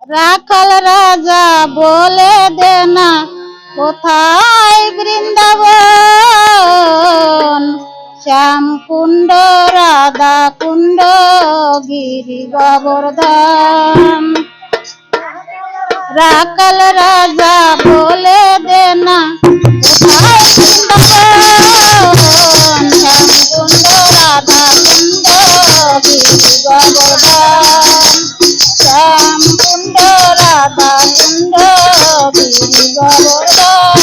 রাখাল রাজা বলে দে না কোথায় বৃন্দাবন, শ্যাম কুণ্ড রাধা কুণ্ড গিরি গোবর্ধন। রাখাল রাজা বলে দে না কোথায় বৃন্দাবন, শ্যাম কুণ্ড রাধা কুণ্ড গিরি গোবর্ধন, শ্যাম কুণ্ড রাধা কুণ্ড গিরি গোবর্ধন।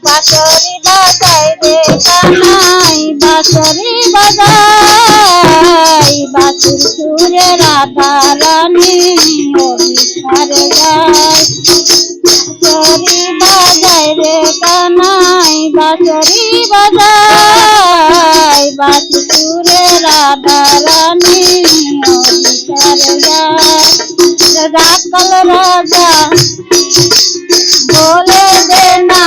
বাঁশরি বাজাই রে কানাই, বাঁশরি বাজাই, বাঁশির সুরে রাধা রানী অভিসারে যায়। বাঁশরি বাজাই রে কানাই, বাঁশরি বাজাই, বাঁশির সুরে রাধা রানী অভিসারে যায়। রাখাল রাজা বলে দে না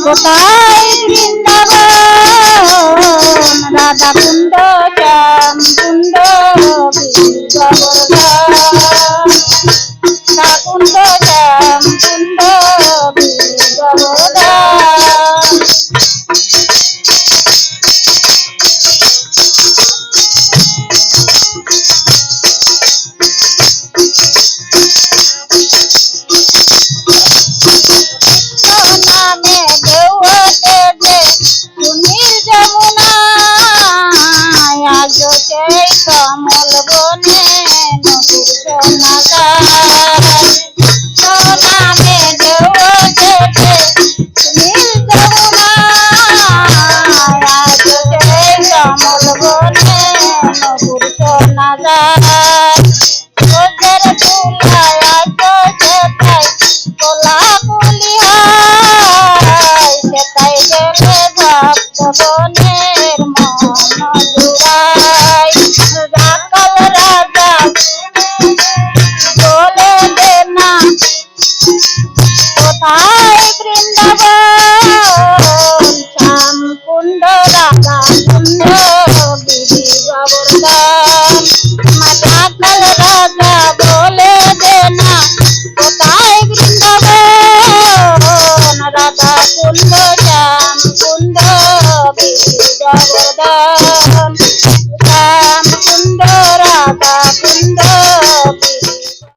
কোথায় বৃন্দাবন, রাধা কুণ্ড শ্যাম কুণ্ড গিরি গোবর্ধন, রাধা কুণ্ড শ্যাম কুণ্ড গিরি গোবর্ধন। কমল বনে নদীর সোনা গায়, নামে ঢেউতে নীল যমুনায়, কমল বনে নদীর সোনা গায়। রোজের চুলায় সেটাই কোলাকুলি হয়, সেটাই গেলে ভক্ত বনের মন জুড়ায়। রাখাল রাজা বলে দে না কোথায় বৃন্দাবন, শ্যাম কুণ্ড রাধা কুণ্ড গিরি গোবর্ধন। রাখাল রাজা বলে দে না কোথায় বৃন্দাবন, রাধা কুণ্ড শ্যাম কুণ্ড গিরি গোবর্ধন।